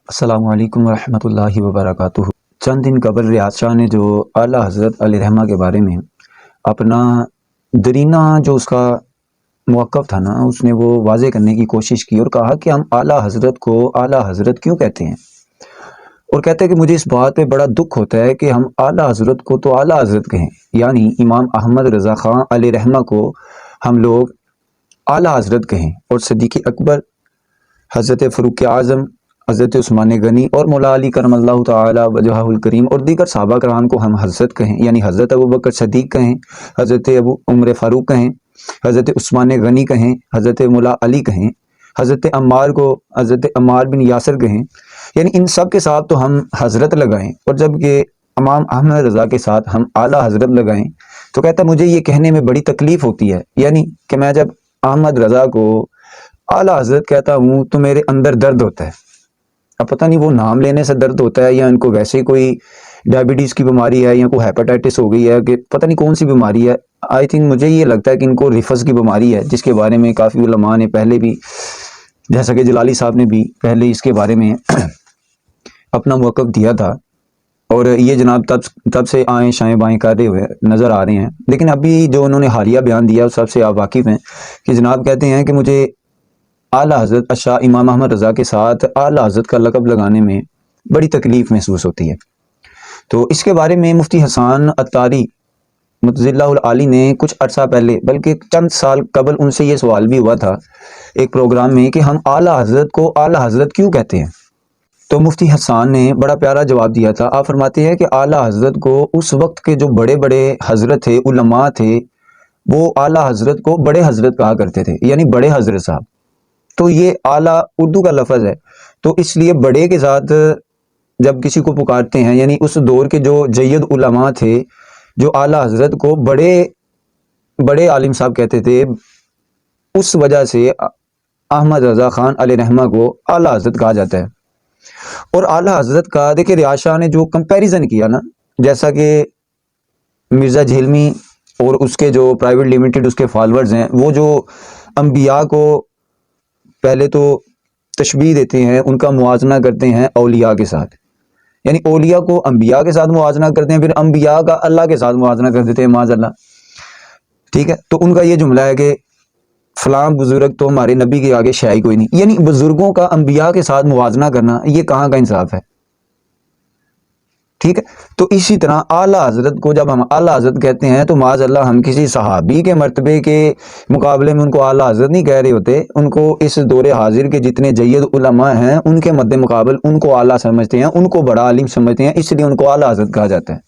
السلام علیکم ورحمۃ اللہ وبرکاتہ۔ چند دن قبل ریاض شاہ نے جو اعلیٰ حضرت علیہ رحمہ کے بارے میں اپنا درینہ جو اس کا موقف تھا نا، اس نے وہ واضح کرنے کی کوشش کی اور کہا کہ ہم اعلیٰ حضرت کو اعلیٰ حضرت کیوں کہتے ہیں، اور کہتے ہیں کہ مجھے اس بات پہ بڑا دکھ ہوتا ہے کہ ہم اعلیٰ حضرت کو تو اعلیٰ حضرت کہیں، یعنی امام احمد رضا خان علیہ رحمہ کو ہم لوگ اعلیٰ حضرت کہیں، اور صدیق اکبر، حضرت فاروق اعظم، حضرت عثمان غنی اور مولا علی کرم اللہ تعالی وجہہ الکریم اور دیگر صحابہ کرام کو ہم حضرت کہیں، یعنی حضرت ابوبکر صدیق کہیں، حضرت عمر فاروق کہیں، حضرت عثمان غنی کہیں، حضرت مولا علی کہیں، حضرت عمار کو حضرت عمار بن یاسر کہیں، یعنی ان سب کے ساتھ تو ہم حضرت لگائیں، اور جب کہ امام احمد رضا کے ساتھ ہم اعلیٰ حضرت لگائیں تو کہتا ہے مجھے یہ کہنے میں بڑی تکلیف ہوتی ہے، یعنی کہ میں جب احمد رضا کو اعلیٰ حضرت کہتا ہوں تو میرے اندر درد ہوتا ہے۔ اب پتہ نہیں وہ نام لینے سے درد ہوتا ہے یا ان کو ویسے کوئی ڈائبٹیز کی بیماری ہے یا کوئی ہیپاٹائٹس ہو گئی ہے کہ پتہ نہیں کون سی بیماری ہے۔ آئی تھنک مجھے یہ لگتا ہے کہ ان کو ریفز کی بیماری ہے، جس کے بارے میں کافی علماء نے پہلے بھی، جیسا کہ جلالی صاحب نے بھی پہلے اس کے بارے میں اپنا موقف دیا تھا، اور یہ جناب تب سے آئیں شائیں بائیں کرتے ہوئے نظر آ رہے ہیں۔ لیکن ابھی جو انہوں نے حالیہ بیان دیا اس سب سے آپ واقف ہیں کہ جناب کہتے ہیں کہ مجھے اعلیٰ حضرت شاہ امام احمد رضا کے ساتھ اعلیٰ حضرت کا لقب لگانے میں بڑی تکلیف محسوس ہوتی ہے۔ تو اس کے بارے میں مفتی حسان عطاری متضی اللہ العالی نے کچھ عرصہ پہلے، بلکہ چند سال قبل، ان سے یہ سوال بھی ہوا تھا ایک پروگرام میں کہ ہم اعلیٰ حضرت کو اعلیٰ حضرت کیوں کہتے ہیں، تو مفتی حسان نے بڑا پیارا جواب دیا تھا۔ آپ فرماتے ہیں کہ اعلیٰ حضرت کو اس وقت کے جو بڑے بڑے حضرت تھے، علماء تھے، وہ اعلیٰ حضرت کو بڑے حضرت کہا کرتے تھے، یعنی بڑے حضرت صاحب، تو یہ اعلیٰ اردو کا لفظ ہے، تو اس لیے بڑے کے ساتھ جب کسی کو پکارتے ہیں، یعنی اس دور کے جو جید علماء تھے جو اعلیٰ حضرت کو بڑے بڑے عالم صاحب کہتے تھے، اس وجہ سے احمد رضا خان علیہ رحمہ کو اعلیٰ حضرت کہا جاتا ہے۔ اور اعلیٰ حضرت کا دیکھیں ریاض شاہ نے جو کمپیریزن کیا نا، جیسا کہ مرزا جھیلمی اور اس کے جو پرائیویٹ لیمیٹڈ اس کے فالورز ہیں، وہ جو انبیاء کو پہلے تو تشبیہ دیتے ہیں، ان کا موازنہ کرتے ہیں اولیاء کے ساتھ، یعنی اولیاء کو انبیاء کے ساتھ موازنہ کرتے ہیں، پھر انبیاء کا اللہ کے ساتھ موازنہ کر دیتے ہیں، معاذ اللہ، ٹھیک ہے۔ تو ان کا یہ جملہ ہے کہ فلاں بزرگ تو ہمارے نبی کے آگے شے کوئی نہیں، یعنی بزرگوں کا انبیاء کے ساتھ موازنہ کرنا یہ کہاں کا انصاف ہے، ٹھیک ہے۔ تو اسی طرح اعلیٰ حضرت کو جب ہم اعلیٰ حضرت کہتے ہیں تو معاذ اللہ ہم کسی صحابی کے مرتبے کے مقابلے میں ان کو اعلیٰ حضرت نہیں کہہ رہے ہوتے، ان کو اس دور حاضر کے جتنے جید علماء ہیں ان کے مد مقابل ان کو اعلیٰ سمجھتے ہیں، ان کو بڑا عالم سمجھتے ہیں، اس لیے ان کو اعلیٰ حضرت کہا جاتا ہے،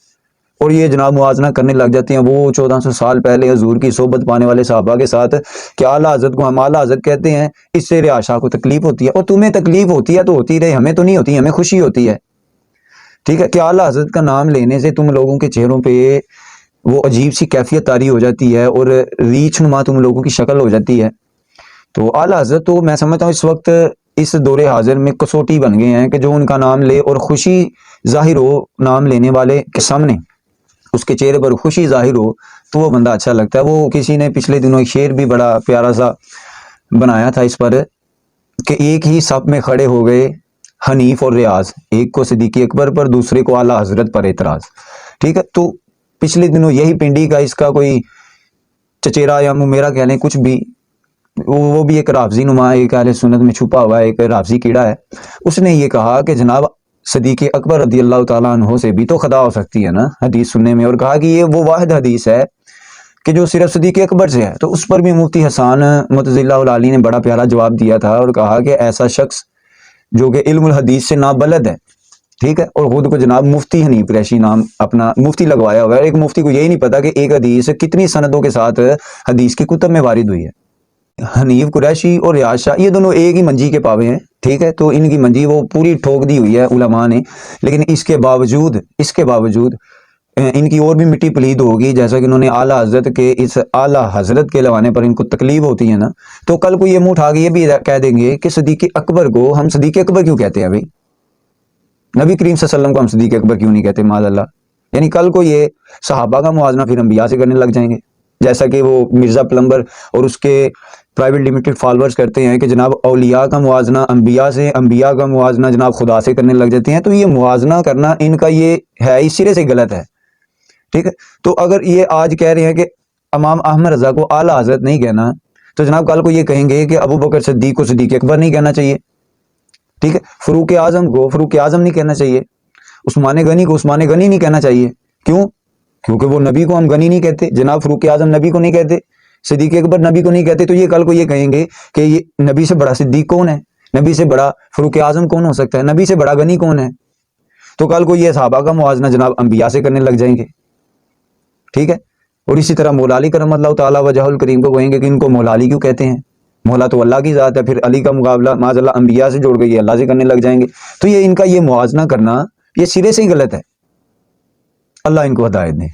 اور یہ جناب موازنہ کرنے لگ جاتے ہیں وہ 1400 سال پہلے حضور کی صحبت پانے والے صحابہ کے ساتھ کہ اعلیٰ حضرت کو ہم اعلیٰ حضرت کہتے ہیں، اس سے ریاض شاہ کو تکلیف ہوتی ہے، اور تمہیں تکلیف ہوتی ہے تو ہوتی رہے، ہمیں تو نہیں ہوتی، ہمیں خوشی ہوتی ہے، ٹھیک ہے، کہ اعلیٰ حضرت کا نام لینے سے تم لوگوں کے چہروں پہ وہ عجیب سی کیفیت طاری ہو جاتی ہے اور ریچھ نما تم لوگوں کی شکل ہو جاتی ہے۔ تو اعلیٰ حضرت تو میں سمجھتا ہوں اس وقت اس دور حاضر میں کسوٹی بن گئے ہیں کہ جو ان کا نام لے اور خوشی ظاہر ہو نام لینے والے کے سامنے، اس کے چہرے پر خوشی ظاہر ہو تو وہ بندہ اچھا لگتا ہے۔ وہ کسی نے پچھلے دنوں ایک شعر بھی بڑا پیارا سا بنایا تھا اس پر کہ ایک ہی صف میں کھڑے ہو گئے حنیف اور ریاض، ایک کو صدیق اکبر پر دوسرے کو اعلیٰ حضرت پر اعتراض، ٹھیک ہے۔ تو پچھلے دنوں یہی پنڈی کا اس کا کوئی چچیرا یا میرا کہہ لیں کچھ بھی، وہ بھی ایک رافضی نما، ایک اہل سنت میں چھپا ہوا ایک رافضی کیڑا ہے، اس نے یہ کہا کہ جناب صدیق اکبر رضی اللہ تعالیٰ عنہ سے بھی تو خطا ہو سکتی ہے نا حدیث سننے میں، اور کہا کہ یہ وہ واحد حدیث ہے کہ جو صرف صدیق اکبر سے ہے۔ تو اس پر بھی مفتی حسان متضی اللہ العالی نے بڑا پیارا جواب دیا تھا اور کہا کہ ایسا شخص جو کہ علم الحدیث سے نابلد ہے، ٹھیک ہے، اور خود کو جناب مفتی حنیف قریشی نام اپنا مفتی لگوایا ہوا ہے، ایک مفتی کو یہی نہیں پتا کہ ایک حدیث کتنی سندوں کے ساتھ حدیث کی کتب میں وارد ہوئی ہے۔ حنیف قریشی اور ریاض شاہ یہ دونوں ایک ہی منجی کے پاوے ہیں، ٹھیک ہے، تو ان کی منجی وہ پوری ٹھوک دی ہوئی ہے علماء نے، لیکن اس کے باوجود ان کی اور بھی مٹی پلید ہوگی، جیسا کہ انہوں نے اعلیٰ حضرت کے اس اعلیٰ حضرت کے لوانے پر ان کو تکلیف ہوتی ہے نا، تو کل کو یہ منہ اٹھا کے یہ بھی کہہ دیں گے کہ صدیق اکبر کو ہم صدیق اکبر کیوں کہتے ہیں، بھائی نبی کریم صلی اللہ علیہ وسلم کو ہم صدیق اکبر کیوں نہیں کہتے، معاذ اللہ، یعنی کل کو یہ صحابہ کا موازنہ پھر انبیاء سے کرنے لگ جائیں گے، جیسا کہ وہ مرزا پلمبر اور اس کے پرائیویٹ لمیٹڈ فالوورز کرتے ہیں کہ جناب اولیاء کا موازنہ انبیاء سے، انبیاء کا موازنہ جناب خدا سے کرنے لگ جاتے ہیں، تو یہ موازنہ کرنا ان کا یہ ہے اس سرے سے غلط ہے، ٹھیک ہے۔ تو اگر یہ آج کہہ رہے ہیں کہ امام احمد رضا کو اعلیٰ حضرت نہیں کہنا، تو جناب کل کو یہ کہیں گے کہ ابو بکر صدیق کو صدیق اکبر نہیں کہنا چاہیے، ٹھیک ہے، فاروق اعظم کو فاروق اعظم نہیں کہنا چاہیے، عثمان غنی کو عثمان غنی نہیں کہنا چاہیے، کیوں؟ کیونکہ وہ نبی کو ہم غنی نہیں کہتے، جناب فاروق اعظم نبی کو نہیں کہتے، صدیق اکبر نبی کو نہیں کہتے، تو یہ کل کو یہ کہیں گے کہ یہ نبی سے بڑا صدیق کون ہے، نبی سے بڑا فاروق اعظم کون ہو سکتا ہے، نبی سے بڑا غنی کون ہے؟ تو کل کو یہ صحابہ کا موازنہ جناب انبیاء سے کرنے لگ جائیں گے، ٹھیک ہے۔ اور اسی طرح مولا علی کرم اللہ تعالیٰ وجہ الکریم کو کہیں گے کہ ان کو مولا علی کیوں کہتے ہیں، مولا تو اللہ کی ذات ہے، پھر علی کا مقابلہ معاذ اللہ انبیاء سے جوڑ کے یہ اللہ سے کرنے لگ جائیں گے۔ تو یہ ان کا یہ موازنہ کرنا یہ سرے سے ہی غلط ہے، اللہ ان کو ہدایت دے۔